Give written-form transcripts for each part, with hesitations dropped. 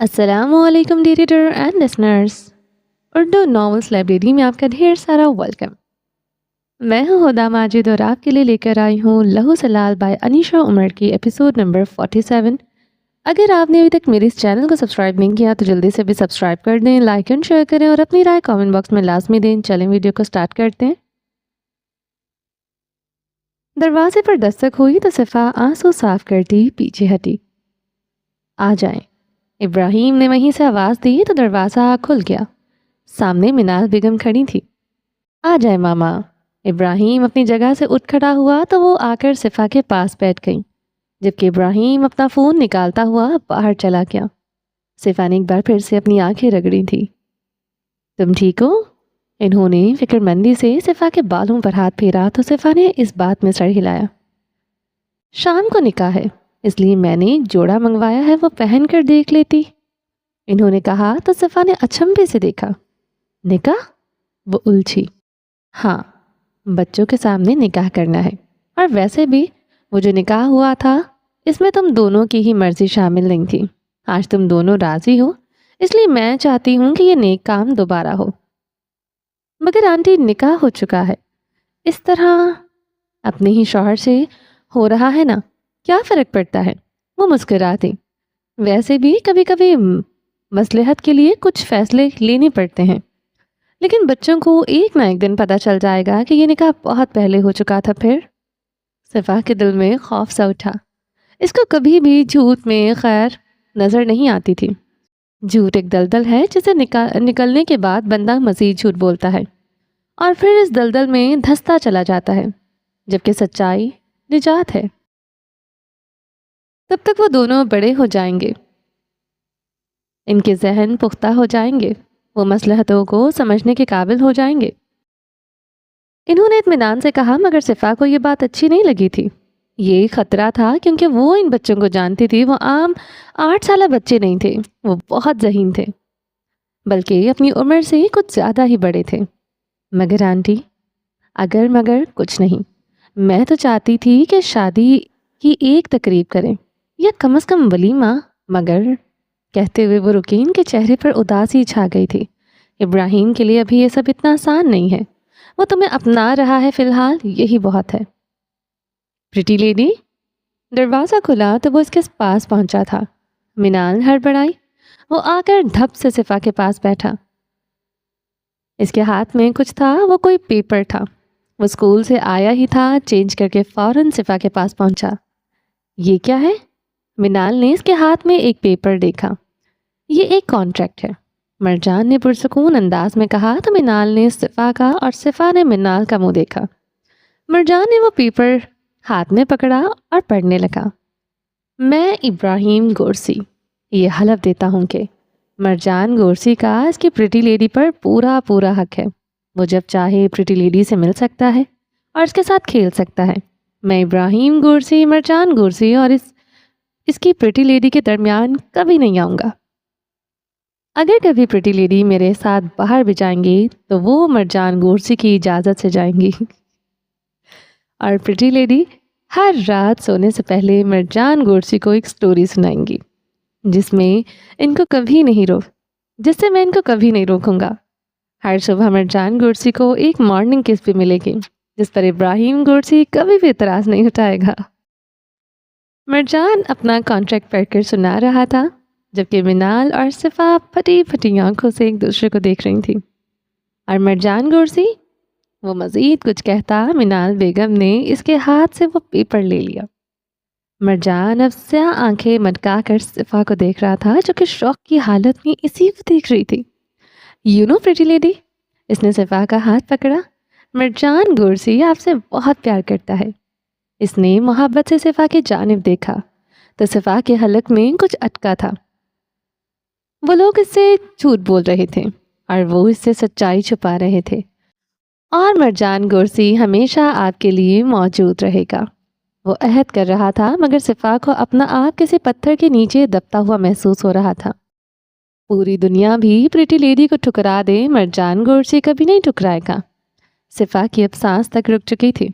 السلام علیکم D reader and listeners, Urdu novels library میں آپ کا ڈھیر سارا ویلکم۔ میں ہوں ہدا ماجد اور آپ کے لیے لے کر آئی ہوں لہو سلال بائی انیشا عمر کی ایپیسوڈ نمبر 47۔ اگر آپ نے ابھی تک میرے اس چینل کو سبسکرائب نہیں کیا تو جلدی سے بھی سبسکرائب کر دیں، لائک اینڈ شیئر کریں اور اپنی رائے کامنٹ باکس میں لازمی دیں۔ چلیں ویڈیو کو سٹارٹ کرتے ہیں۔ دروازے پر دستک ہوئی تو صفا آنسو صاف کرتی پیچھے ہٹی۔ آ جائیں، ابراہیم نے وہیں سے آواز دی تو دروازہ کھل گیا۔ سامنے منال بیگم کھڑی تھی۔ آ جائے ماما۔ ابراہیم اپنی جگہ سے اٹھ کھڑا ہوا تو وہ آ کر صفا کے پاس بیٹھ گئی، جبکہ ابراہیم اپنا فون نکالتا ہوا باہر چلا گیا۔ صفا نے ایک بار پھر سے اپنی آنکھیں رگڑی تھی۔ تم ٹھیک ہو؟ انہوں نے فکر مندی سے صفا کے بالوں پر ہاتھ پھیرا تو صفا نے اس بات میں سر ہلایا۔ شام کو نکاح ہے، اس لیے میں نے ایک جوڑا منگوایا ہے، وہ پہن کر دیکھ لیتی، انہوں نے کہا تو صفا نے اچنبھے سے دیکھا۔ نکاح؟ وہ الجھی۔ ہاں، بچوں کے سامنے نکاح کرنا ہے، اور ویسے بھی وہ جو نکاح ہوا تھا اس میں تم دونوں کی ہی مرضی شامل نہیں تھی۔ آج تم دونوں راضی ہو، اس لیے میں چاہتی ہوں کہ یہ نیک کام دوبارہ ہو۔ مگر آنٹی، نکاح ہو چکا ہے، اس طرح اپنے ہی شوہر سے ہو رہا ہے نا، کیا فرق پڑتا ہے؟ وہ مسکراتی۔ ویسے بھی کبھی کبھی مصلحت کے لیے کچھ فیصلے لینے پڑتے ہیں، لیکن بچوں کو ایک نہ ایک دن پتہ چل جائے گا کہ یہ نکاح بہت پہلے ہو چکا تھا۔ پھر صفا کے دل میں خوف سا اٹھا۔ اس کو کبھی بھی جھوٹ میں خیر نظر نہیں آتی تھی۔ جھوٹ ایک دلدل ہے جسے نکلنے کے بعد بندہ مزید جھوٹ بولتا ہے اور پھر اس دلدل میں دھستا چلا جاتا ہے، جبکہ سچائی نجات ہے۔ تب تک وہ دونوں بڑے ہو جائیں گے، ان کے ذہن پختہ ہو جائیں گے، وہ مصلحتوں کو سمجھنے کے قابل ہو جائیں گے۔ انہوں نے اطمینان سے کہا، مگر صفا کو یہ بات اچھی نہیں لگی تھی۔ یہ خطرہ تھا کیونکہ وہ ان بچوں کو جانتی تھی۔ وہ عام 8 سالہ بچے نہیں تھے، وہ بہت ذہین تھے، بلکہ اپنی عمر سے کچھ زیادہ ہی بڑے تھے۔ مگر آنٹی، اگر مگر کچھ نہیں، میں تو چاہتی تھی کہ شادی کی ایک تقریب کریں یا کم از کم ولیمہ، مگر کہتے ہوئے وہ رکی، ان کے چہرے پر اداسی چھا گئی تھی۔ ابراہیم کے لیے ابھی یہ سب اتنا آسان نہیں ہے، وہ تمہیں اپنا رہا ہے، فی الحال یہی بہت ہے۔ Pretty lady. دروازہ کھلا تو وہ اس کے پاس پہنچا تھا۔ منال ہڑبڑائی، وہ آ کر دھپ سے صفا کے پاس بیٹھا۔ اس کے ہاتھ میں کچھ تھا، وہ کوئی پیپر تھا۔ وہ اسکول سے آیا ہی تھا، چینج کر کے فوراً صفا کے پاس پہنچا۔ یہ کیا ہے؟ منال نے اس کے ہاتھ میں ایک پیپر دیکھا۔ یہ ایک کانٹریکٹ ہے، مرجان نے پرسکون انداز میں کہا تو منال نے صفا کا اور صفا نے منال کا منہ دیکھا۔ مرجان نے وہ پیپر ہاتھ میں پکڑا اور پڑھنے لگا۔ میں ابراہیم گورسی یہ حلف دیتا ہوں کہ مرجان گورسی کا اس کی پریٹی لیڈی پر پورا حق ہے۔ وہ جب چاہے پریٹی لیڈی سے مل سکتا ہے اور اس کے ساتھ کھیل سکتا ہے۔ میں ابراہیم گورسی، مرجان گورسی اور اس کی پریٹی لیڈی کے درمیان کبھی نہیں آؤں گا۔ اگر کبھی پریٹی لیڈی میرے ساتھ باہر بھی جائیں گی تو وہ مرجان گورسی کی اجازت سے جائیں گی۔ اور پریٹی لیڈی ہر رات سونے سے پہلے مرجان گورسی کو ایک سٹوری سنائیں گی جس سے میں ان کو کبھی نہیں روکوں گا۔ ہر صبح مرجان گورسی کو ایک مارننگ کس بھی ملے گی جس پر ابراہیم گورسی کبھی بھی اعتراض نہیں اٹھائے گا۔ مرجان اپنا کانٹریکٹ پڑھ کر سنا رہا تھا، جبکہ منال اور صفا پھٹی پھٹی آنکھوں سے ایک دوسرے کو دیکھ رہی تھیں۔ اور مرجان گورسی، وہ مزید کچھ کہتا، منال بیگم نے اس کے ہاتھ سے وہ پیپر لے لیا۔ مرجان اب سیاہ آنکھیں مٹکا کر صفا کو دیکھ رہا تھا، جو کہ شوق کی حالت میں اسی کو دیکھ رہی تھی۔ یو نو پریٹی لیڈی، اس نے صفا کا ہاتھ پکڑا، مرجان گورسی آپ سے بہت پیار کرتا ہے۔ اس نے محبت سے صفا کی جانب دیکھا تو صفا کے حلق میں کچھ اٹکا تھا۔ وہ لوگ اس سے جھوٹ بول رہے تھے اور وہ اس سے سچائی چھپا رہے تھے، اور مرجان گورسی ہمیشہ آپ کے لیے موجود رہے گا، وہ عہد کر رہا تھا۔ مگر صفا کو اپنا آپ کسی پتھر کے نیچے دبتا ہوا محسوس ہو رہا تھا۔ پوری دنیا بھی پریٹی لیڈی کو ٹھکرا دے، مرجان گورسی کبھی نہیں ٹھکرائے گا۔ صفا کی اب سانس تک رک چکی تھی۔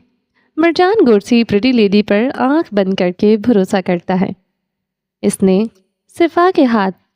مرجان گورسی پریٹی لیڈی پر آنکھ بند کر کے بھروسہ کرتا ہے۔ اس نے صفا کے ہاتھ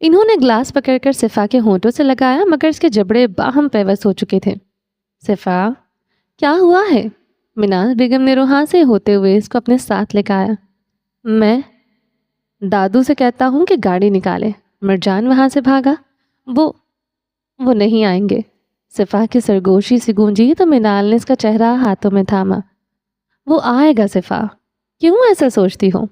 انہوں نے گلاس پکڑ کر صفا کے ہونٹوں سے لگایا مگر اس کے جبڑے باہم پیوست ہو چکے تھے۔ صفا، کیا ہوا ہے؟ منال بیگم نے روحاں سے ہوتے ہوئے اس کو اپنے ساتھ لے کے آیا۔ میں دادو سے کہتا ہوں کہ گاڑی نکالے۔ مرجان وہاں سے بھاگا۔ وہ نہیں آئیں گے۔ صفا کی سرگوشی سی گونجی تو منال نے اس کا چہرہ ہاتھوں میں تھاما۔ وہ آئے گا صفا، کیوں ایسا سوچتی ہو؟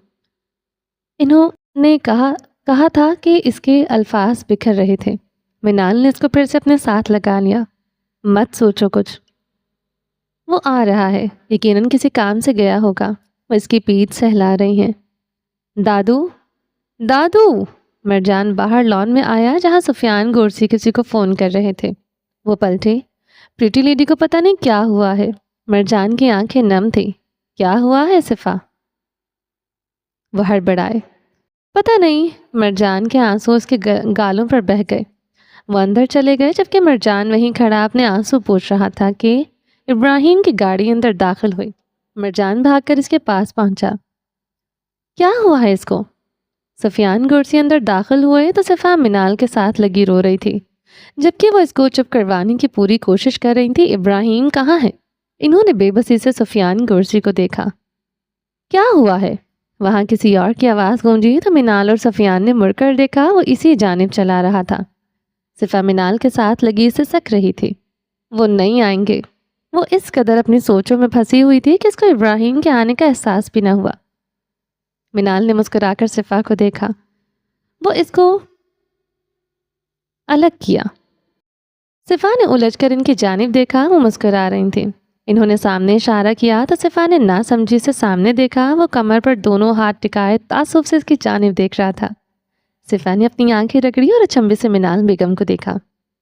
انہوں نے کہا تھا کہ اس کے الفاظ بکھر رہے تھے۔ منال نے اس کو پھر سے اپنے ساتھ لگا لیا۔ مت سوچو کچھ، وہ آ رہا ہے، یقیناً کسی کام سے گیا ہوگا۔ وہ اس کی پیٹھ سہلا رہی ہیں۔ دادو دادو! مرجان باہر لان میں آیا جہاں سفیان گورسی کسی کو فون کر رہے تھے۔ وہ پلٹے۔ پریٹی لیڈی کو پتہ نہیں کیا ہوا ہے۔ مرجان کی آنکھیں نم تھی۔ کیا ہوا ہے صفا؟ وہ ہڑبڑائے۔ پتہ نہیں۔ مرجان کے آنسو اس کے گالوں پر بہہ گئے۔ وہ اندر چلے گئے جبکہ مرجان وہیں کھڑا اپنے آنسو پوچھ رہا تھا کہ ابراہیم کی گاڑی اندر داخل ہوئی۔ مرجان بھاگ کر اس کے پاس پہنچا۔ کیا ہوا ہے اس کو؟ سفیان گورسی اندر داخل ہوئے تو صفا منال کے ساتھ لگی رو رہی تھی جبکہ وہ اس کو چپ کروانے کی پوری کوشش کر رہی تھی۔ ابراہیم کہاں ہے؟ انہوں نے بے بسی سے سفیان گورسی کو دیکھا۔ کیا ہوا ہے؟ وہاں کسی اور کی آواز گونجی تو منال اور سفیان نے مڑ کر دیکھا۔ وہ اسی جانب چلا رہا تھا۔ صفا منال کے ساتھ لگی سے سک رہی تھی۔ وہ نہیں آئیں گے۔ وہ اس قدر اپنی سوچوں میں پھنسی ہوئی تھی کہ اس کو ابراہیم کے آنے کا احساس بھی نہ ہوا۔ منال نے مسکرا کر صفا کو دیکھا۔ وہ اس کو الگ کیا۔ صفا نے الجھ کر ان کی جانب دیکھا۔ وہ مسکرا رہی تھیں۔ انہوں نے سامنے اشارہ کیا تو صفا نے نہ سمجھی سے سامنے دیکھا۔ وہ کمر پر دونوں ہاتھ ٹکائے تعصب سے اس کی جانب دیکھ رہا تھا۔ صفا نے اپنی آنکھیں رگڑی اور اچنبے سے منال بیگم کو دیکھا۔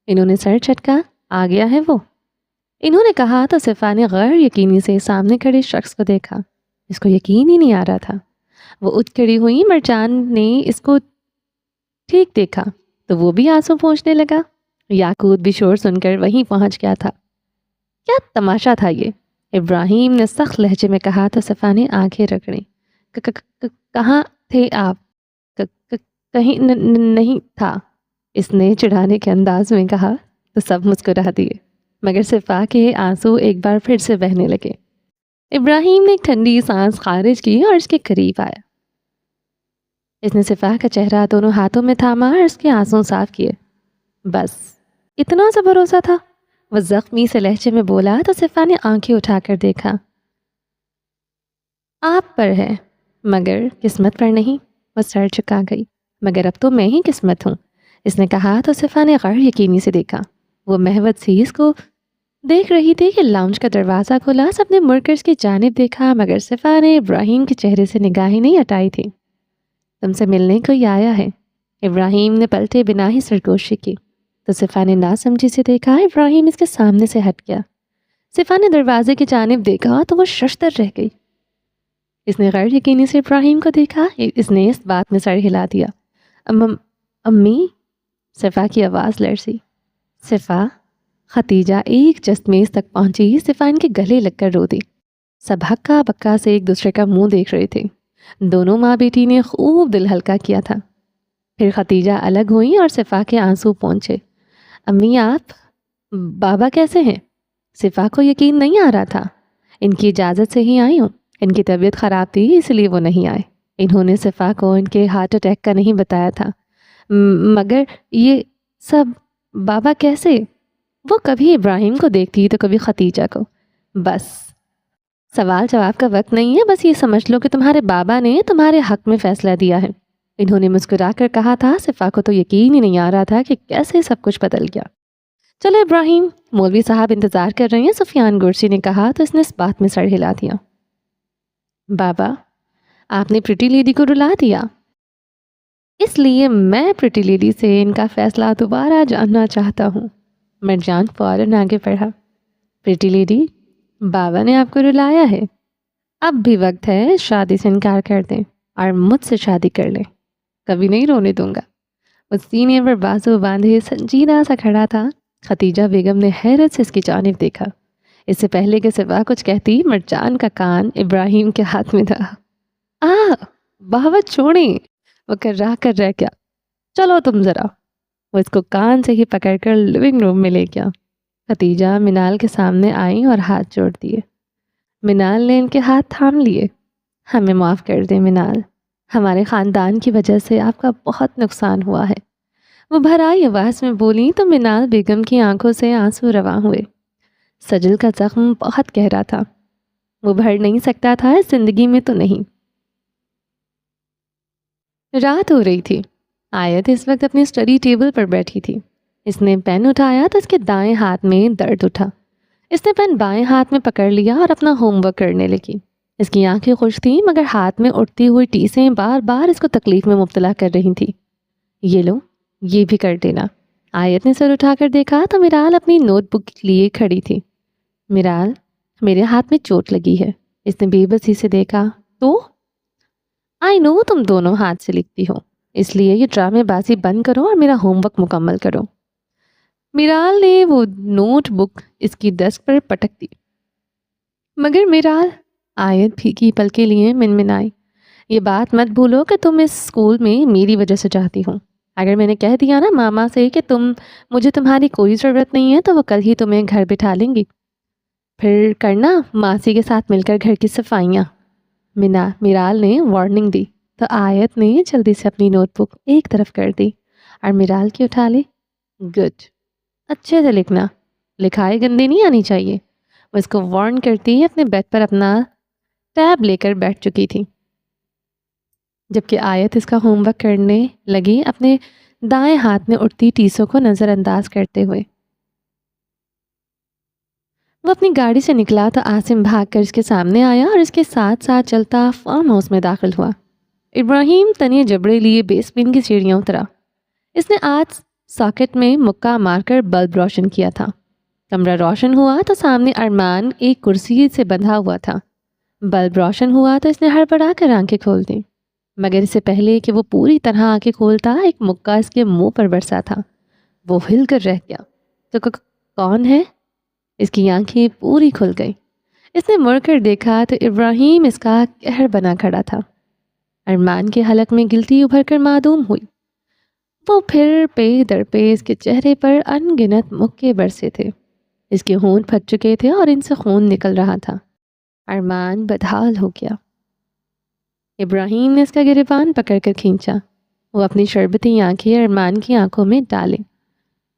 انہوں نے سر جھٹکا۔ آ گیا ہے وہ، انہوں نے کہا تو صفا نے غیر یقینی سے سامنے کھڑے شخص کو دیکھا۔ اس کو یقین ہی نہیں آ رہا تھا۔ وہ اٹھ کھڑی ہوئی۔ مرجان نے اس کو ٹھیک دیکھا تو وہ بھی آنسو پوچھنے لگا۔ یاقوت بھی شور سن کر وہیں پہنچ گیا تھا۔ کیا تماشا تھا یہ؟ ابراہیم نے سخت لہجے میں کہا تو صفا نے آنکھیں رگڑیں۔ کہاں تھے آپ؟ کہیں نہیں تھا، اس نے چڑھانے کے انداز میں کہا تو سب مسکرا دیے مگر صفا کے آنسو ایک بار پھر سے بہنے لگے۔ ابراہیم نے ایک ٹھنڈی سانس خارج کی اور اس کے قریب آیا۔ اس نے صفا کا چہرہ دونوں ہاتھوں میں تھاما اور اس کے آنسو صاف کیے۔ بس اتنا سا بھروسہ تھا؟ وہ زخمی سے لہجے میں بولا تو صفا نے آنکھیں اٹھا کر دیکھا۔ آپ پر ہے مگر قسمت پر نہیں۔ وہ سر چکا گئی۔ مگر اب تو میں ہی قسمت ہوں، اس نے کہا تو صفا نے غیر یقینی سے دیکھا۔ وہ مہوت سی اس کو دیکھ رہی تھی کہ لاؤنج کا دروازہ کھلا۔ سب نے مڑ کر اس کی جانب دیکھا مگر صفا نے ابراہیم کے چہرے سے نگاہیں نہیں ہٹائی تھی۔ تم سے ملنے کوئی آیا ہے؟ ابراہیم نے پلٹے بنا ہی سرگوشی کی تو صفا نے نہ سمجھی سے دیکھا۔ ابراہیم اس کے سامنے سے ہٹ گیا۔ صفا نے دروازے کی جانب دیکھا تو وہ ششدر رہ گئی۔ اس نے غیر یقینی سے ابراہیم کو دیکھا۔ اس نے اس بات میں سر ہلا دیا۔ امی؟ صفا کی آواز لرزی۔ صفا؟ ختیجہ ایک جستمیز تک پہنچی۔ صفا ان کے گلے لگ کر رو دی۔ سب ہکا بکا سے ایک دوسرے کا منہ دیکھ رہے تھے۔ دونوں ماں بیٹی نے خوب دل ہلکا کیا تھا۔ پھر ختیجہ الگ ہوئی اور صفا کے آنسو پہنچے۔ امی آپ؟ بابا کیسے ہیں؟ صفا کو یقین نہیں آ رہا تھا۔ ان کی اجازت سے ہی آئی ہوں۔ ان کی طبیعت خراب تھی اس لیے وہ نہیں آئے۔ انہوں نے صفا کو ان کے ہارٹ اٹیک کا نہیں بتایا تھا۔ مگر یہ سب بابا کیسے؟ وہ کبھی ابراہیم کو دیکھتی تو کبھی ختیجہ کو۔ بس سوال جواب کا وقت نہیں ہے، بس یہ سمجھ لو کہ تمہارے بابا نے تمہارے حق میں فیصلہ دیا ہے۔ انہوں نے مسکرا کر کہا تھا۔ صفا کو تو یقین ہی نہیں آ رہا تھا کہ کیسے سب کچھ بدل گیا۔ چلو ابراہیم، مولوی صاحب انتظار کر رہے ہیں، سفیان گورسی نے کہا تو اس نے اس بات میں سر ہلا دیا۔ بابا، آپ نے پریٹی لیڈی کو رلا دیا، اس لیے میں پریٹی لیڈی سے ان کا فیصلہ دوبارہ جاننا چاہتا ہوں۔ مرجان فوراً آگے بڑھا۔ پریٹی لیڈی، بابا نے آپ کو رلایا ہے، اب بھی وقت ہے شادی سے انکار کر دیں اور مجھ سے شادی کر لیں، کبھی نہیں رونے دوں گا۔ وہ سینے پر بازو باندھے سنجیدہ سا کھڑا تھا۔ ختیجہ بیگم نے حیرت سے اس کی جانب دیکھا۔ اس سے پہلے کہ صفا کچھ کہتی، مرجان کا کان ابراہیم کے ہاتھ میں تھا۔ بابا چھوڑیں، وہ کر رہ گیا۔ چلو تم ذرا۔ وہ اس کو کان سے ہی پکڑ کر لیونگ روم میں لے گیا۔ ختیجہ منال کے سامنے آئی اور ہاتھ جوڑ دیے۔ منال نے ان کے ہاتھ تھام لیے۔ ہمیں معاف کر دیں منال، ہمارے خاندان کی وجہ سے آپ کا بہت نقصان ہوا ہے، وہ بھرائی آواز میں بولی تو منال بیگم کی آنکھوں سے آنسو رواں ہوئے۔ سجل کا زخم بہت گہرا تھا، وہ بھر نہیں سکتا تھا، اس زندگی میں تو نہیں۔ رات ہو رہی تھی۔ آیت اس وقت اپنی اسٹڈی ٹیبل پر بیٹھی تھی۔ اس نے پین اٹھایا تو اس کے دائیں ہاتھ میں درد اٹھا۔ اس نے پین بائیں ہاتھ میں پکڑ لیا اور اپنا ہوم ورک کرنے لگی۔ اس کی آنکھیں خوش تھیں مگر ہاتھ میں اٹھتی ہوئی ٹیسیں بار بار اس کو تکلیف میں مبتلا کر رہی تھی۔ یہ لو، یہ بھی کر دینا۔ آیت نے سر اٹھا کر دیکھا تو میرال اپنی نوٹ بک لیے کھڑی تھی۔ میرال، میرے ہاتھ میں چوٹ لگی ہے۔ اس نے بے بسی سے دیکھا تو آئی نو تم دونوں ہاتھ سے لکھتی ہو، اس لیے یہ ڈرامے بازی بند کرو اور میرا ہوم ورک مکمل کرو۔ میرال نے وہ نوٹ بک اس کی ڈیسک پر پٹک دی۔ مگر میرال، آیت پھیکی پلکیں لیے منمنائی، یہ بات مت بھولو کہ تم اس اسکول میں میری وجہ سے چاہتی ہوں۔ اگر میں نے کہہ دیا نا ماما سے کہ مجھے تمہاری کوئی ضرورت نہیں ہے تو وہ کل ہی تمہیں گھر بٹھا لیں گی، پھر کرنا ماسی کے ساتھ مل کر گھر کی صفائیاں۔ میرال نے وارننگ دی تو آیت نے جلدی سے اپنی نوٹ بک ایک طرف کر دی اور میرال کی اٹھا لی۔ گڈ، اچھے سے لکھنا، لکھائی گندی نہیں آنی چاہیے۔ وہ اس کو وارن کرتی اپنے بیڈ پر اپنا ٹیب لے کر بیٹھ چکی تھی، جبکہ آیت اس کا ہوم ورک کرنے لگی اپنے دائیں ہاتھ میں اٹھتی ٹیسوں کو نظر انداز کرتے ہوئے۔ وہ اپنی گاڑی سے نکلا تو عاصم بھاگ کر اس کے سامنے آیا اور اس کے ساتھ ساتھ چلتا فارم ہاؤس میں داخل ہوا۔ ابراہیم تنے جبڑے لیے بیسمنٹ کی سیڑھیاں اترا۔ اس نے آج ساکٹ میں مکہ مار کر بلب روشن کیا تھا۔ کمرہ روشن ہوا تو سامنے ارمان ایک کرسی سے بندھا ہوا تھا۔ بلب روشن ہوا تو اس نے ہڑبڑا کر آنکھیں کھول دیں، مگر اس سے پہلے کہ وہ پوری طرح آنکھیں کھولتا ایک مکہ اس کے منہ پر برسا تھا۔ وہ ہل کر رہ گیا۔ تو کون ہے؟ اس کی آنکھیں پوری کھل گئی۔ اس نے مڑ کر دیکھا تو ابراہیم اس کا قہر بنا کھڑا تھا۔ ارمان کے حلق میں گلٹی ابھر کر معدوم ہوئی۔ وہ پھر پے در پہ اس کے چہرے پر ان گنت مکے برسے تھے۔ اس کے ہونٹ پھٹ چکے تھے اور ان سے خون نکل رہا تھا۔ ارمان بدحال ہو گیا۔ ابراہیم نے اس کا گریبان پکڑ کر کھینچا۔ وہ اپنی شربتی آنکھیں ارمان کی آنکھوں میں ڈالے۔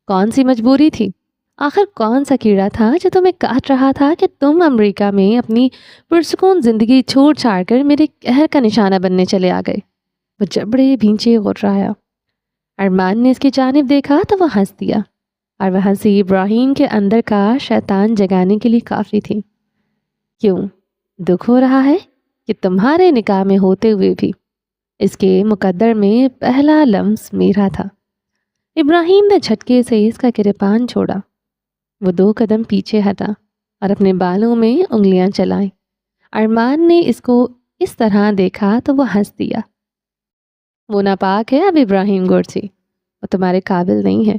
کون سی مجبوری تھی؟ آخر کون سا کیڑا تھا جو تمہیں کاٹ رہا تھا کہ تم امریکہ میں اپنی پرسکون زندگی چھوڑ چھاڑ کر میرے قہر کا نشانہ بننے چلے آ گئے؟ وہ جبڑے بھینچے غرایا۔ ارمان نے اس کی جانب دیکھا تو وہ ہنس دیا، اور وہ ہنسی ابراہیم کے اندر کا شیطان جگانے کے لیے کافی تھی۔ کیوں دکھ ہو رہا ہے کہ تمہارے نکاح میں ہوتے ہوئے بھی اس کے مقدر میں پہلا لمس میرا تھا؟ ابراہیم نے جھٹکے سے اس کا گریبان چھوڑا۔ وہ 2 قدم پیچھے ہٹا اور اپنے بالوں میں انگلیاں چلائیں۔ ارمان نے اس کو اس طرح دیکھا تو وہ ہنس دیا۔ وہ ناپاک ہے اب ابراہیم گورسی، وہ تمہارے قابل نہیں ہے۔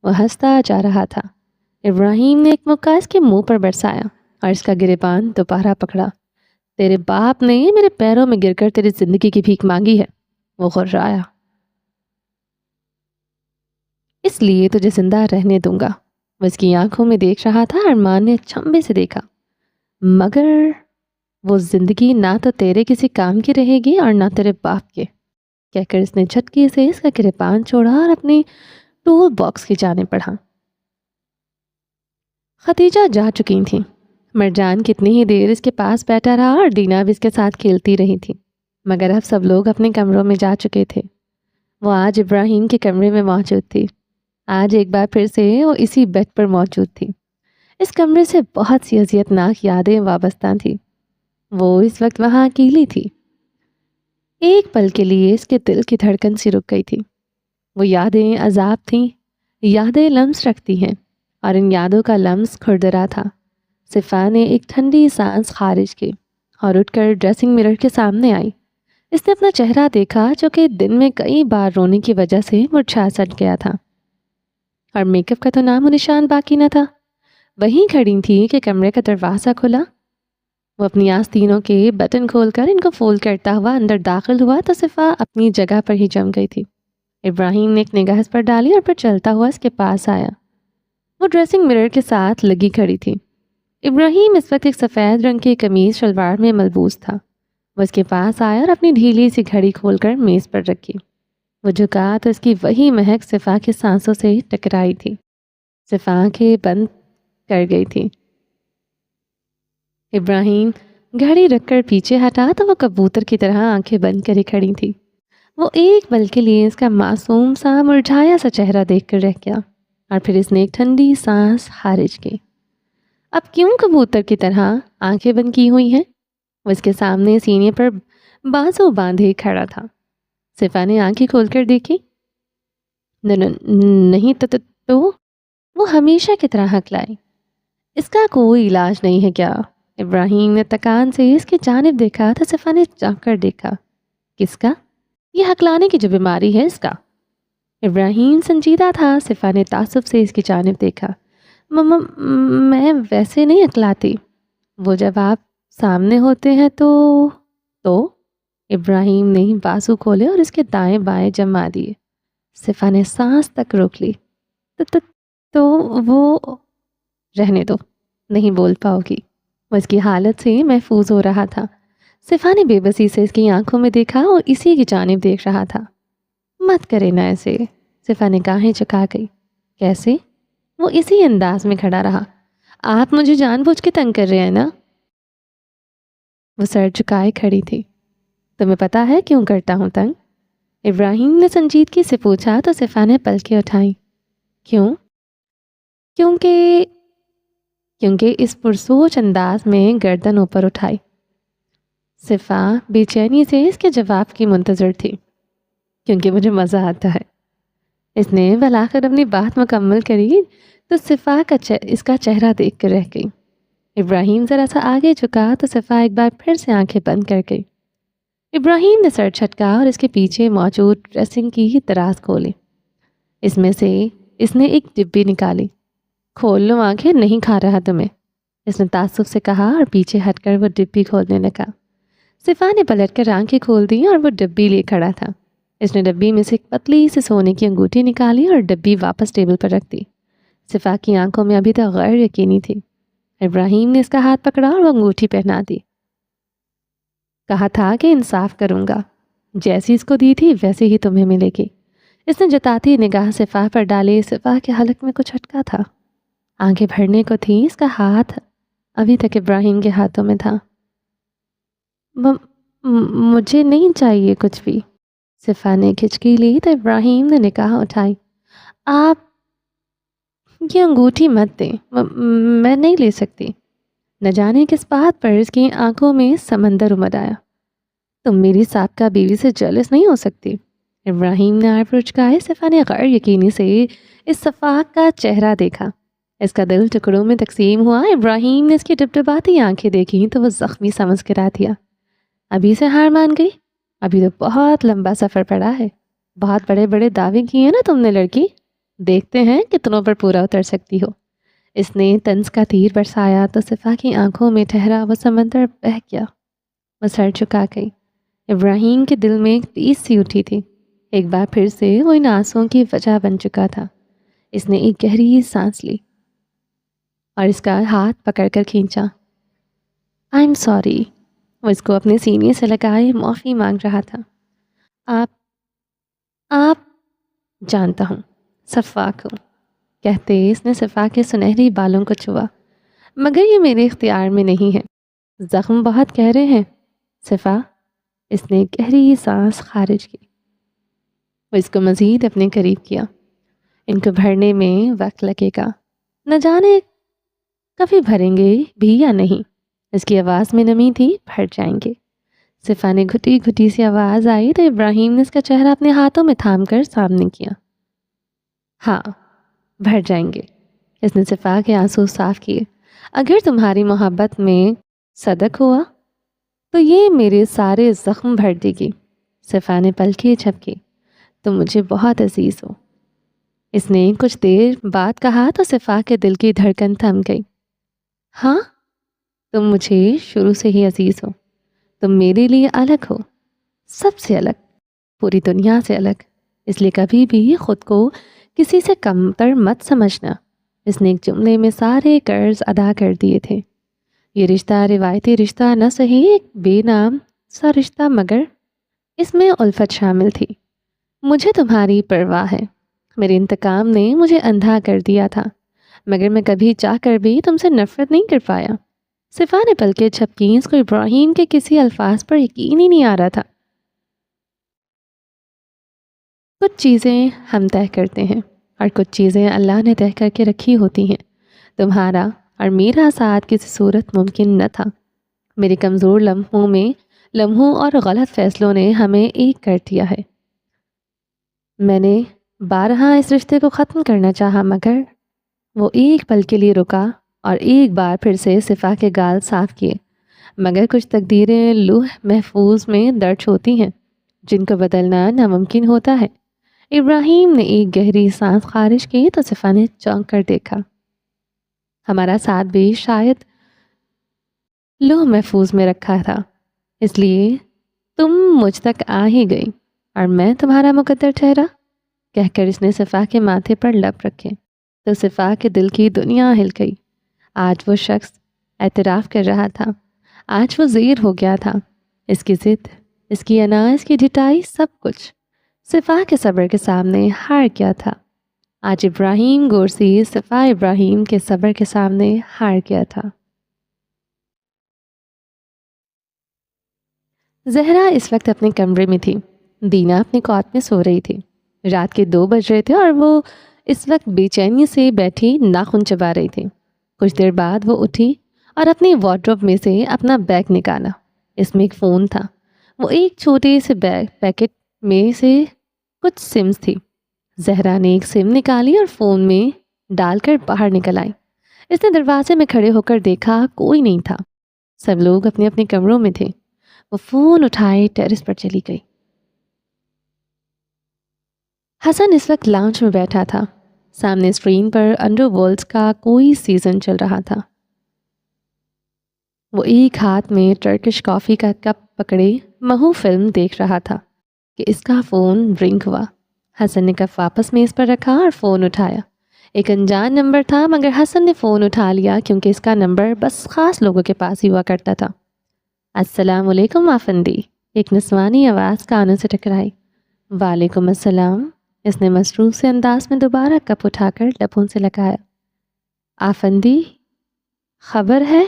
وہ ہنستا جا رہا تھا۔ ابراہیم نے ایک مکہ اس کے منہ پر برسایا اور اس کا گریبان دوبارہ پکڑا۔ تیرے باپ نے میرے پیروں میں گر کر تیری زندگی کی بھیک مانگی ہے، وہ غرایا۔ اس لیے تجھے زندہ رہنے دوں گا۔ وہ اس کی آنکھوں میں دیکھ رہا تھا۔ ارمان نے چھمبے سے دیکھا، مگر وہ زندگی نہ تو تیرے کسی کام کی رہے گی اور نہ تیرے باپ کے، کہہ کر اس نے جھٹکے سے اس کا گریبان چھوڑا اور اپنی ٹول باکس کی جانب بڑھا۔ ختیجہ جا چکی تھیں۔ مرجان کتنی ہی دیر اس کے پاس بیٹھا رہا اور دینا بھی اس کے ساتھ کھیلتی رہی تھی، مگر اب سب لوگ اپنے کمروں میں جا چکے تھے۔ وہ آج ابراہیم کے کمرے میں موجود تھی۔ آج ایک بار پھر سے وہ اسی بیڈ پر موجود تھی۔ اس کمرے سے بہت سی اذیت ناک یادیں وابستہ تھیں۔ وہ اس وقت وہاں اکیلی تھی۔ ایک پل کے لیے اس کے دل کی دھڑکن سی رک گئی تھی۔ وہ یادیں عذاب تھیں۔ یادیں لمس رکھتی ہیں اور ان یادوں کا لمس کھردرا تھا۔ صفا نے ایک ٹھنڈی سانس خارج کی اور اٹھ کر ڈریسنگ مرر کے سامنے آئی۔ اس نے اپنا چہرہ دیکھا جو کہ دن میں کئی بار رونے کی وجہ سے مرجھا سٹ گیا تھا، اور میک اپ کا تو نام و نشان باقی نہ تھا۔ وہیں کھڑی تھی کہ کمرے کا دروازہ کھلا۔ وہ اپنی آستینوں کے بٹن کھول کر ان کو فولڈ کرتا ہوا اندر داخل ہوا تو صفا اپنی جگہ پر ہی جم گئی تھی۔ ابراہیم نے ایک نگاہ اس پر ڈالی اور پھر چلتا ہوا اس کے پاس آیا۔ وہ ڈریسنگ مرر کے ساتھ لگی کھڑی تھی۔ ابراہیم اس وقت ایک سفید رنگ کی قمیض شلوار میں ملبوس تھا۔ وہ اس کے پاس آیا اور اپنی ڈھیلی سی گھڑی کھول کر میز پر رکھی۔ وہ جھکا تو اس کی وہی مہک صفا کی سانسوں سے ٹکرائی تھی۔ صفا آنکھیں بند کر گئی تھی۔ ابراہیم گھڑی رکھ کر پیچھے ہٹا تو وہ کبوتر کی طرح آنکھیں بند کری کھڑی تھی۔ وہ ایک پل کے لیے اس کا معصوم سا مرجھایا سا چہرہ دیکھ کر رہ گیا اور پھر اس نے ایک ٹھنڈی سانس خارج کی۔ اب کیوں کبوتر کی طرح آنکھیں بند کی ہوئی ہیں؟ وہ اس کے سامنے سینے پر بازو باندھے کھڑا تھا۔ صفا نے آنکھیں کھول کر دیکھی۔ نہیں تو وہ ہمیشہ کی طرح ہکلائی۔ اس کا کوئی علاج نہیں ہے کیا؟ ابراہیم نے تکان سے اس کی جانب دیکھا تو صفا نے جھانک کر دیکھا۔ کس کا؟ یہ ہکلانے کی جو بیماری ہے اس کا۔ ابراہیم سنجیدہ تھا۔ صفا نے تعصب سے اس کی جانب دیکھا۔ میں ویسے نہیں ہکلاتی، وہ جب آپ سامنے ہوتے ہیں تو ابراہیم نے بازو کھولے اور اس کے دائیں بائیں جما دیے۔ صفا نے سانس تک روک لی۔ تو وہ رہنے دو، نہیں بول پاؤ گی۔ وہ اس کی حالت سے محفوظ ہو رہا تھا۔ صفا نے بے بسی سے اس کی آنکھوں میں دیکھا اور اسی کی جانب دیکھ رہا تھا۔ مت کرے نا ایسے، صفا نے نگاہیں چکا گئی۔ کیسے؟ وہ اسی انداز میں کھڑا رہا۔ آپ مجھے جان بوجھ کے تنگ کر رہے ہیں نا؟ وہ سر جھکائے کھڑی تھی۔ تمہیں پتا ہے کیوں کرتا ہوں تنگ؟ ابراہیم نے سنجیدگی سے پوچھا تو صفا نے پلکیں اٹھائیں۔ کیوں؟ کیونکہ اس پرسوچ انداز میں گردن اوپر اٹھائی۔ صفا بے چینی سے اس کے جواب کی منتظر تھی۔ کیونکہ مجھے مزہ آتا ہے۔ اس نے بالآخر اپنی بات مکمل کری تو صفا اس کا چہرہ دیکھ کر رہ گئی۔ ابراہیم ذرا سا آگے جھکا تو صفا ایک بار پھر سے آنکھیں بند کر گئی۔ ابراہیم نے سر جھٹکا اور اس کے پیچھے موجود ڈریسنگ کی دراز کھولی۔ اس میں سے اس نے ایک ڈبی نکالی۔ کھول لو آنکھیں، نہیں کھا رہا تمہیں، اس نے تعصب سے کہا اور پیچھے ہٹ کر وہ ڈبی کھولنے لگا۔ صفا نے پلٹ کر آنکھیں کھول دی اور وہ ڈبی لے کھڑا تھا۔ اس نے ڈبی میں سے ایک پتلی سی سونے کی انگوٹھی نکالی اور ڈبی واپس ٹیبل پر رکھ دی۔ صفا کی آنکھوں میں ابھی تک غیر یقینی تھی۔ ابراہیم نے اس کا ہاتھ پکڑا اور وہ انگوٹھی پہنا دی۔ کہا تھا کہ انصاف کروں گا، جیسی اس کو دی تھی ویسے ہی تمہیں ملے گی۔ اس نے جتاتی نگاہ صفا پر ڈالی۔ صفا کے حلق میں کچھ اٹکا تھا، آنکھیں بھرنے کو تھی۔ اس کا ہاتھ ابھی تک ابراہیم کے ہاتھوں میں تھا۔ مجھے نہیں چاہیے کچھ بھی، صفا نے کھچکی لی تو ابراہیم نے نگاہ اٹھائی۔ آپ یہ انگوٹھی مت دیں، میں نہیں لے سکتی۔ نہ جانے کس بات پر اس کی آنکھوں میں سمندر امڈ آیا۔ تم میری سابقہ بیوی سے جیلس نہیں ہو سکتی؟ ابراہیم نے آئے پرچکائے۔ صفا نے غیر یقینی سے اس صفاق کا چہرہ دیکھا۔ اس کا دل ٹکڑوں میں تقسیم ہوا۔ ابراہیم نے اس کی ٹپٹپاتی آنکھیں دیکھی تو وہ زخمی سا مسکرا دیا۔ ابھی سے ہار مان گئی؟ ابھی تو بہت لمبا سفر پڑا ہے۔ بہت بڑے بڑے دعوے کیے ہیں نا تم نے لڑکی، دیکھتے ہیں کتنوں پر پورا اتر سکتی ہو۔ اس نے طنز کا تیر برسایا تو صفا کی آنکھوں میں ٹھہرا وہ سمندر بہہ گیا۔ وہ سر چکا گئی۔ ابراہیم کے دل میں ایک تیز سی اٹھی تھی۔ ایک بار پھر سے وہ ان آنسوؤں کی وجہ بن چکا تھا۔ اس نے ایک گہری سانس لی اور اس کا ہاتھ پکڑ کر کھینچا۔ I am sorry. وہ اس کو اپنے سینے سے لگائے معافی مانگ رہا تھا۔ آپ جانتا ہوں صفاق ہوں، کہتے اس نے صفا کے سنہری بالوں کو چھوا، مگر یہ میرے اختیار میں نہیں ہے۔ زخم بہت گہرے ہیں صفا۔ اس نے گہری سانس خارج کی۔ وہ اس کو مزید اپنے قریب کیا۔ ان کو بھرنے میں وقت لگے گا، نہ جانے کبھی بھریں گے بھی یا نہیں۔ اس کی آواز میں نمی تھی۔ بھر جائیں گے۔ صفا نے گھٹی گھٹی سی آواز آئی تو ابراہیم نے اس کا چہرہ اپنے ہاتھوں میں تھام کر سامنے کیا۔ ہاں بھر جائیں گے۔ اس نے صفا کے آنسو صاف کیے۔ اگر تمہاری محبت میں صدق ہوا تو یہ میرے سارے زخم بھر دے گی۔ صفا نے پلکیں جھپکی۔ تم مجھے بہت عزیز ہو۔ اس نے کچھ دیر بعد کہا تو صفا کے دل کی دھڑکن تھم گئی۔ ہاں تم مجھے شروع سے ہی عزیز ہو۔ تم میرے لیے الگ ہو، سب سے الگ، پوری دنیا سے الگ۔ اس لیے کبھی بھی خود کو کسی سے کمتر مت سمجھنا۔ اس نے ایک جملے میں سارے قرض ادا کر دیے تھے۔ یہ رشتہ روایتی رشتہ نہ صحیح، ایک بے نام سا رشتہ، مگر اس میں الفت شامل تھی۔ مجھے تمہاری پرواہ ہے، میرے انتقام نے مجھے اندھا کر دیا تھا، مگر میں کبھی چاہ کر بھی تم سے نفرت نہیں کر پایا۔ صفا نے پلکیں جھپکیں، اس کو ابراہیم کے کسی الفاظ پر یقین ہی نہیں آ رہا تھا۔ کچھ چیزیں ہم طے کرتے ہیں اور کچھ چیزیں اللہ نے طے کر کے رکھی ہوتی ہیں۔ تمہارا اور میرا ساتھ کسی صورت ممکن نہ تھا۔ میرے کمزور لمحوں اور غلط فیصلوں نے ہمیں ایک کر دیا ہے۔ میں نے بارہا اس رشتے کو ختم کرنا چاہا، مگر وہ ایک پل کے لیے رکا اور ایک بار پھر سے صفا کے گال صاف کیے۔ مگر کچھ تقدیریں لوح محفوظ میں درج ہوتی ہیں جن کو بدلنا ناممکن ہوتا ہے۔ ابراہیم نے ایک گہری سانس خارج کی تو صفا نے چونک کر دیکھا۔ ہمارا ساتھ بھی شاید لوح محفوظ میں رکھا تھا، اس لیے تم مجھ تک آ ہی گئی اور میں تمہارا مقدر ٹھہرا، کہہ کر اس نے صفا کے ماتھے پر لب رکھے تو صفا کے دل کی دنیا ہل گئی۔ آج وہ شخص اعتراف کر رہا تھا، آج وہ زیر ہو گیا تھا۔ اس کی ضد، اس کی انا، اس کی ڈھٹائی، سب کچھ صفا کے صبر کے سامنے ہار گیا تھا۔ آج ابراہیم گورسی صفا ابراہیم کے صبر کے سامنے ہار گیا تھا۔ زہرا اس وقت اپنے کمرے میں تھی، دینا اپنی کوٹ میں سو رہی تھی۔ رات کے 2 بج رہے تھے اور وہ اس وقت بے چینی سے بیٹھی ناخن چبا رہی تھی۔ کچھ دیر بعد وہ اٹھی اور اپنی وارڈروب میں سے اپنا بیگ نکالا۔ اس میں ایک فون تھا۔ وہ ایک چھوٹے سے پیکٹ میں سے کچھ سمز تھی۔ زہرا نے ایک سم نکالی اور فون میں ڈال کر باہر نکل آئی۔ اس نے دروازے میں کھڑے ہو کر دیکھا، کوئی نہیں تھا، سب لوگ اپنے اپنے کمروں میں تھے۔ وہ فون اٹھائے ٹیرس پر چلی گئی۔ حسن اس وقت لاؤنج میں بیٹھا تھا۔ سامنے اسکرین پر انڈر ورلڈز کا کوئی سیزن چل رہا تھا۔ وہ ایک ہاتھ میں ٹرکش کافی کا کپ پکڑے مہو فلم دیکھ رہا تھا کہ اس کا فون رنگ ہوا۔ حسن نے کپ واپس میز پر رکھا اور فون اٹھایا۔ ایک انجان نمبر تھا، مگر حسن نے فون اٹھا لیا کیونکہ اس کا نمبر بس خاص لوگوں کے پاس ہی ہوا کرتا تھا۔ السلام علیکم آفندی، ایک نسوانی آواز کانوں سے ٹکرائی۔ وعلیکم السلام، اس نے مصروف سے انداز میں دوبارہ کپ اٹھا کر لبوں سے لگایا۔ آفندی، خبر ہے؟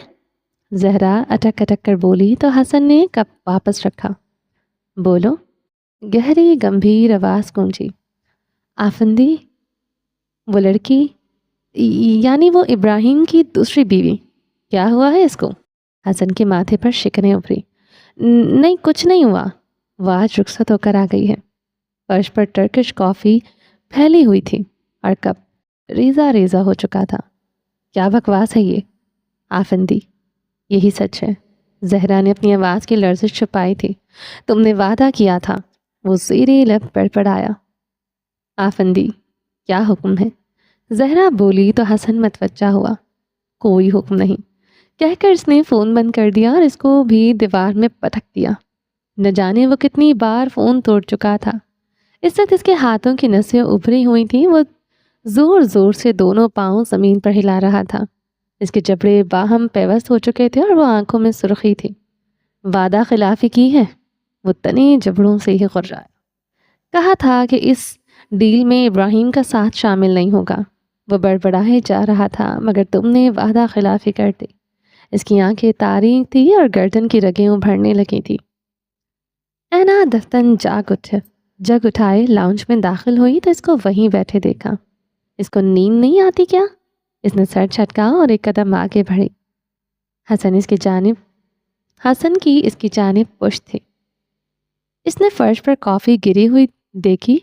زہرا اٹک اٹک کر بولی تو حسن نے کپ واپس رکھا۔ بولو، گہری گمبھیر آواز گونجی۔ آفندی، وہ لڑکی، یعنی وہ ابراہیم کی دوسری بیوی، کیا ہوا ہے اس کو؟ حسن کے ماتھے پر شکنیں ابھری۔ نہیں، کچھ نہیں ہوا، وہ آج رخصت ہو کر آ گئی ہے۔ فرش پر ٹرکش کافی پھیلی ہوئی تھی اور کپ ریزہ ریزہ ہو چکا تھا۔ کیا بکواس ہے یہ؟ آفندی، یہی سچ ہے۔ زہرا نے اپنی آواز کی لرزش چھپائی تھی۔ تم نے وعدہ کیا تھا، وہ زیر لب بڑبڑایا۔ آفندی، کیا حکم ہے؟ زہرا بولی تو حسن متوجہ ہوا۔ کوئی حکم نہیں، کہہ کر اس نے فون بند کر دیا اور اس کو بھی دیوار میں پٹک دیا۔ نہ جانے وہ کتنی بار فون توڑ چکا تھا۔ اس وقت اس کے ہاتھوں کی نسیں ابھری ہوئی تھیں۔ وہ زور زور سے دونوں پاؤں زمین پر ہلا رہا تھا۔ اس کے جبڑے باہم پیوست ہو چکے تھے اور وہ آنکھوں میں سرخی تھی۔ وعدہ خلافی کی ہے، وہ تنے جبڑوں سے ہی غرایا۔ کہا تھا کہ اس ڈیل میں ابراہیم کا ساتھ شامل نہیں ہوگا۔ وہ بڑبڑائے جا رہا تھا، مگر تم نے وعدہ خلافی کر دی۔ اس کی آنکھیں تاریک تھی اور گردن کی رگیں ابھرنے لگی تھی۔ اینا دفتن جگ اٹھائے لاؤنج میں داخل ہوئی تو اس کو وہیں بیٹھے دیکھا۔ اس کو نیند نہیں آتی کیا؟ اس نے سر جھٹکا اور ایک قدم آگے بڑھی۔ حسن کی اس کی جانب پشت تھی۔ اس نے فرش پر کافی گری ہوئی دیکھی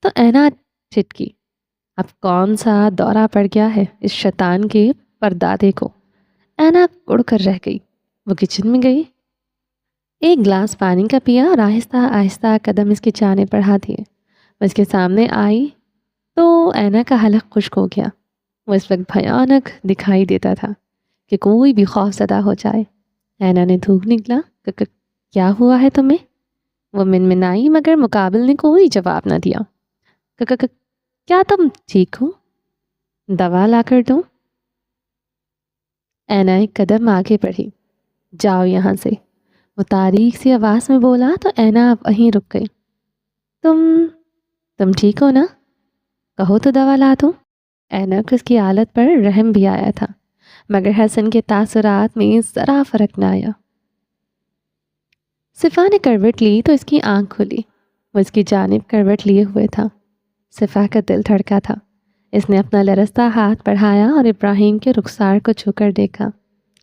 تو اینا چھٹکی۔ اب کون سا دورہ پڑ گیا ہے اس شیطان کے پردادے کو؟ اینا اڑ کر رہ گئی۔ وہ کچن میں گئی، ایک گلاس پانی کا پیا اور آہستہ آہستہ قدم اس کی جانب بڑھا دیے۔ وہ اس کے سامنے آئی تو اینا کا حلق خشک ہو گیا۔ وہ اس وقت بھیانک دکھائی دیتا تھا کہ کوئی بھی خوف زدہ ہو جائے۔ اینا نے تھوک نکلا، کیا ہوا ہے تمہیں؟ وہ منمنائی مگر مقابل نے کوئی جواب نہ دیا۔ کیا تم ٹھیک ہو؟ دوا لا کر دوں؟ اینا ایک قدم آگے بڑھی. جاؤ یہاں سے، وہ تاریک سی آواز میں بولا تو اینا اب وہیں رک گئی. تم ٹھیک ہو نا؟ کہو تو دوا لا دوں. اینا کو اس کی حالت پر رحم بھی آیا تھا، مگر حسن کے تاثرات میں ذرا فرق نہ آیا. صفا نے کروٹ لی تو اس کی آنکھ کھلی. وہ اس کی جانب کروٹ لیے ہوئے تھا. صفا کا دل دھڑکا تھا. اس نے اپنا لرزتا ہاتھ بڑھایا اور ابراہیم کے رخسار کو چھو کر دیکھا.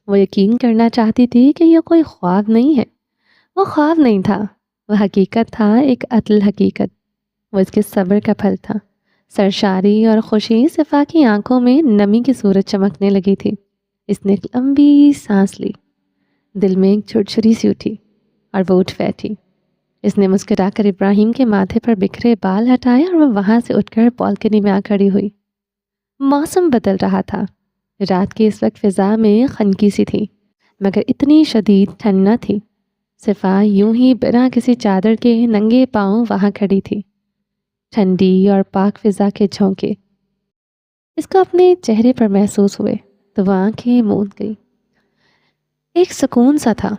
وہ یقین کرنا چاہتی تھی کہ یہ کوئی خواب نہیں ہے. وہ خواب نہیں تھا، وہ حقیقت تھا، ایک اصل حقیقت. وہ اس کے صبر کا پھل تھا. سرشاری اور خوشی صفا کی آنکھوں میں نمی کی صورت چمکنے لگی تھی. اس نے ایک لمبی سانس لی. دل میں ایک چھڑچھڑی سی اٹھی اور وہ اٹھ بیٹھی. اس نے مسکرا کر ابراہیم کے ماتھے پر بکھرے بال ہٹائے اور وہ وہاں سے اٹھ کر بالکنی میں آ کھڑی ہوئی. موسم بدل رہا تھا. رات کی اس وقت فضا میں خنکی سی تھی، مگر اتنی شدید ٹھنڈ نہ تھی. صفا یوں ہی بنا کسی چادر کے ننگے پاؤں وہاں کھڑی تھی. ٹھنڈی اور پاک فضا کے جھونکے اس کو اپنے چہرے پر محسوس ہوئے تو وہ آنکھیں موند گئی. ایک سکون سا تھا.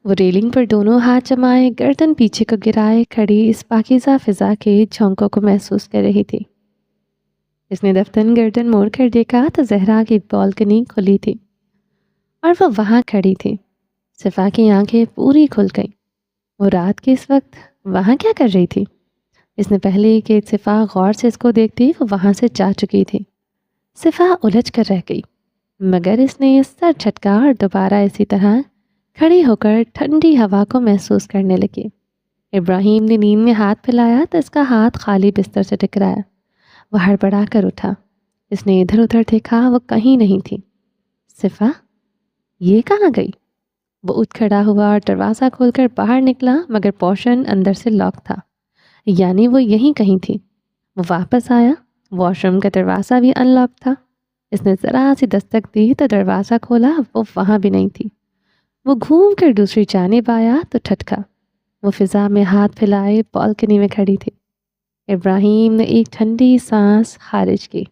وہ ریلنگ پر دونوں ہاتھ جمائے گردن پیچھے کو گرائے کھڑی اس پاکیزہ فضا کے جھونکوں کو محسوس کر رہی تھی. اس نے دفتن گردن موڑ کر دیکھا تو زہرا کی بالکنی کھلی تھی اور وہ وہاں کھڑی تھی. صفا کی آنکھیں پوری کھل گئیں. وہ رات کے اس وقت وہاں کیا کر رہی تھی؟ اس نے پہلے کہ صفا غور سے اس کو دیکھتی وہ وہاں سے جا چکی تھی. صفا الجھ کر رہ گئی، مگر اس نے سر جھٹکا اور دوبارہ اسی طرح کھڑی ہو کر ٹھنڈی ہوا کو محسوس کرنے لگی. ابراہیم نے نیند میں ہاتھ پھیلایا تو اس کا ہاتھ خالی بستر سے ٹکرایا. وہ ہڑبڑا کر اٹھا. اس نے ادھر ادھر دیکھا، وہ کہیں نہیں تھی. صفا یہ کہاں گئی؟ وہ اٹھ کھڑا ہوا اور دروازہ کھول کر باہر نکلا، مگر پورشن اندر سے لاک تھا، یعنی وہ یہیں کہیں تھی. وہ واپس آیا. واش روم کا دروازہ بھی ان لاک تھا. اس نے ذرا سی دستک دی تو دروازہ کھولا، وہ وہاں بھی نہیں تھی. وہ گھوم کر دوسری جانب آیا تو ٹھٹکا. وہ فضا میں ہاتھ پھیلائے بالکنی میں کھڑی تھی. ابراہیم نے ایک ٹھنڈی سانس خارج کی.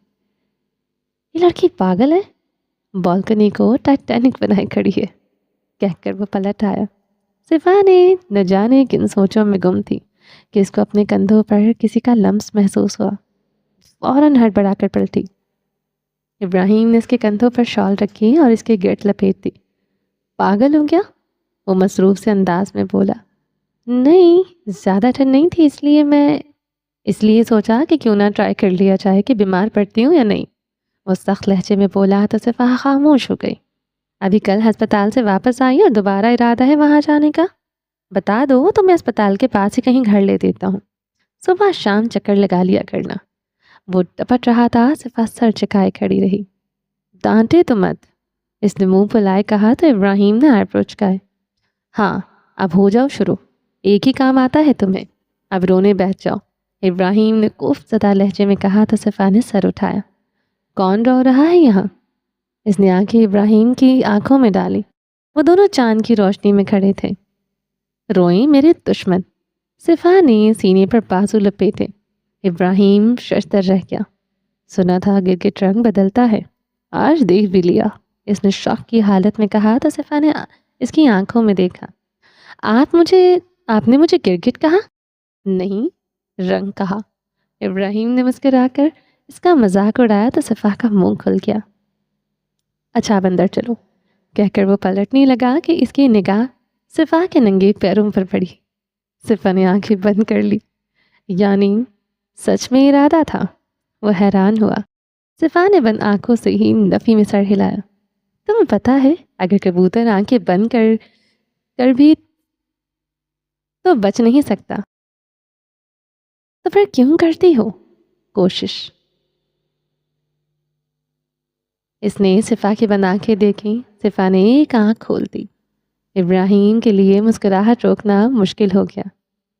یہ لڑکی پاگل ہے، بالکنی کو ٹائٹینک بنائے کھڑی ہے، کہہ کر وہ پلٹ آیا. صفا نے نہ جانے کن سوچوں میں گم تھی کہ اس کو اپنے کندھوں پر کسی کا لمس محسوس ہوا. فوراً ہڑبڑا کر پلٹی. ابراہیم نے اس کے کندھوں پر شال رکھی اور اس کے گرد لپیٹ دی. پاگل ہو کیا؟ وہ مصروف سے انداز میں بولا. نہیں، زیادہ ٹھنڈ نہیں تھی، اس لیے سوچا کہ کیوں نہ ٹرائی کر لیا جائے کہ بیمار پڑتی ہوں یا نہیں. وہ سخت لہجے میں بولا تو صفا خاموش ہو گئی. ابھی کل ہسپتال سے واپس آئی اور دوبارہ ارادہ ہے وہاں جانے کا؟ بتا دو تو میں اسپتال کے پاس ہی کہیں گھر لے دیتا ہوں. صبح شام چکر لگا لیا کرنا. وہ ٹپٹ رہا تھا. صفا سر چکائے کھڑی رہی. ڈانٹے تو مت، اس نے منہ پھلائے کہا تو ابراہیم نے آئیبرو چکائے. ہاں اب ہو جاؤ شروع، ایک ہی کام آتا ہے تمہیں، اب رونے بیٹھ جاؤ. ابراہیم نے کوفت زدہ لہجے میں کہا تو صفا نے سر اٹھایا. کون رو رہا ہے یہاں؟ اس نے آنکھیں ابراہیم کی آنکھوں میں ڈالی. وہ دونوں چاند کی روشنی میں کھڑے تھے. روئیں میرے دشمن. صفا نے سینے پر بازو لپیٹے. ابراہیم ششدر رہ گیا. سنا تھا گرگٹ رنگ بدلتا ہے، آج دیکھ بھی لیا، اس نے شوق کی حالت میں کہا تو صفا نے اس کی آنکھوں میں دیکھا. آپ نے مجھے گرگٹ کہا؟ نہیں، رنگ کہا. ابراہیم نے مسکرا کر اس کا مذاق اڑایا تو صفا کا منہ کھل گیا. اچھا اب اندر چلو، کہہ کر وہ پلٹنے لگا کہ اس کی نگاہ صفا کے ننگے پیروں پر پڑی. صفا نے آنکھیں بند کر لی. یعنی سچ میں ارادہ تھا؟ وہ حیران ہوا. صفا نے بند آنکھوں سے ہی نفی میں سر ہلایا. تمہیں پتہ ہے اگر کبوتر آنکھیں بند کر بھی تو بچ نہیں سکتا، تو پھر کیوں کرتی ہو کوشش؟ اس نے صفا کی بند آنکھیں دیکھیں. صفا نے ایک آنکھ کھول دی. ابراہیم کے لیے مسکراہٹ روکنا مشکل ہو گیا.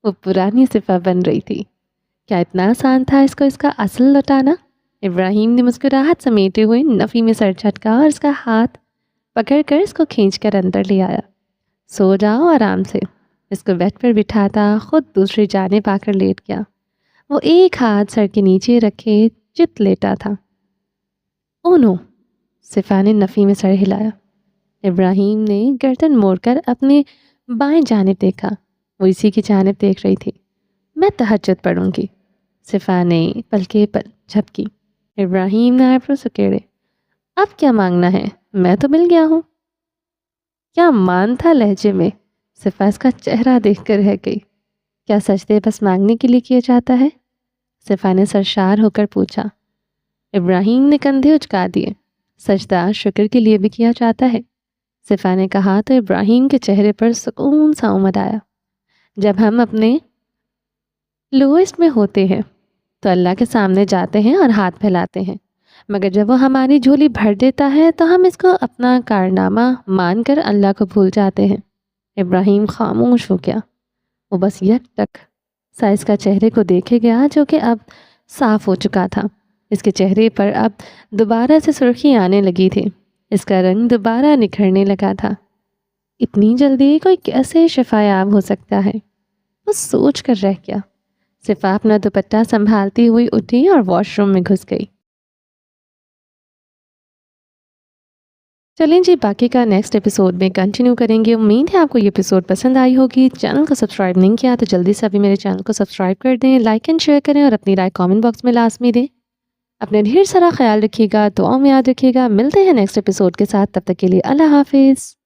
وہ پرانی صفا بن رہی تھی. کیا اتنا آسان تھا اس کو اس کا اصل لوٹانا؟ ابراہیم نے مسکراہٹ سمیٹے ہوئے نفی میں سر جھٹکا اور اس کا ہاتھ پکڑ کر اس کو کھینچ کر اندر لے آیا. سو جاؤ آرام سے. اس کو بیڈ پر بٹھاتا خود دوسری جانب آ کر لیٹ گیا. وہ ایک ہاتھ سر کے نیچے رکھے چت لیٹا تھا۔ او نو! صفا نے نفی میں سر ہلایا۔ ابراہیم نے گردن موڑ کر اپنے بائیں جانب دیکھا، وہ اسی کی جانب دیکھ رہی تھی۔ میں تہجد پڑھوں گی۔ صفا نے پلکے پل جھپکی۔ ابراہیم نے آئیبرو سکیڑے۔ اب کیا مانگنا ہے؟ میں تو مل گیا ہوں۔ کیا مان تھا لہجے میں؟ صفا اس کا چہرہ دیکھ کر رہ گئی۔ کیا سجدے بس مانگنے کے لیے کیا جاتا ہے؟ صفا نے سرشار ہو کر پوچھا۔ ابراہیم نے کندھے اچکا دیے۔ سجدہ شکر کے لیے بھی کیا جاتا ہے، صفا نے کہا تو ابراہیم کے چہرے پر سکون سا امڈ آیا۔ جب ہم اپنے لوئسٹ میں ہوتے ہیں تو اللہ کے سامنے جاتے ہیں اور ہاتھ پھیلاتے ہیں، مگر جب وہ ہماری جھولی بھر دیتا ہے تو ہم اس کو اپنا کارنامہ مان کر اللہ کو بھول جاتے ہیں۔ ابراہیم خاموش ہو گیا۔ وہ بس یک ٹک سائز کا چہرے کو دیکھے گیا جو کہ اب صاف ہو چکا تھا۔ اس کے چہرے پر اب دوبارہ سے سرخی آنے لگی تھی، اس کا رنگ دوبارہ نکھرنے لگا تھا۔ اتنی جلدی کوئی کیسے شفا یاب ہو سکتا ہے؟ وہ سوچ کر رہ گیا۔ صفا اپنا دوپٹہ سنبھالتی ہوئی اٹھی اور واش روم میں گھس گئی۔ چلیں جی، باقی کا نیکسٹ ایپیسوڈ میں کنٹینیو کریں گے۔ امید ہے آپ کو یہ ایپیسوڈ پسند آئی ہوگی۔ چینل کو سبسکرائب نہیں کیا تو جلدی سے ابھی میرے چینل کو سبسکرائب کر دیں، لائک اینڈ شیئر کریں اور اپنی رائے کامنٹ باکس میں لازمی دیں۔ اپنے ڈھیر سارا خیال رکھیے گا، دعاؤں میں یاد رکھیے گا۔ ملتے ہیں نیکسٹ ایپیسوڈ کے ساتھ، تب تک کے لیے اللہ حافظ۔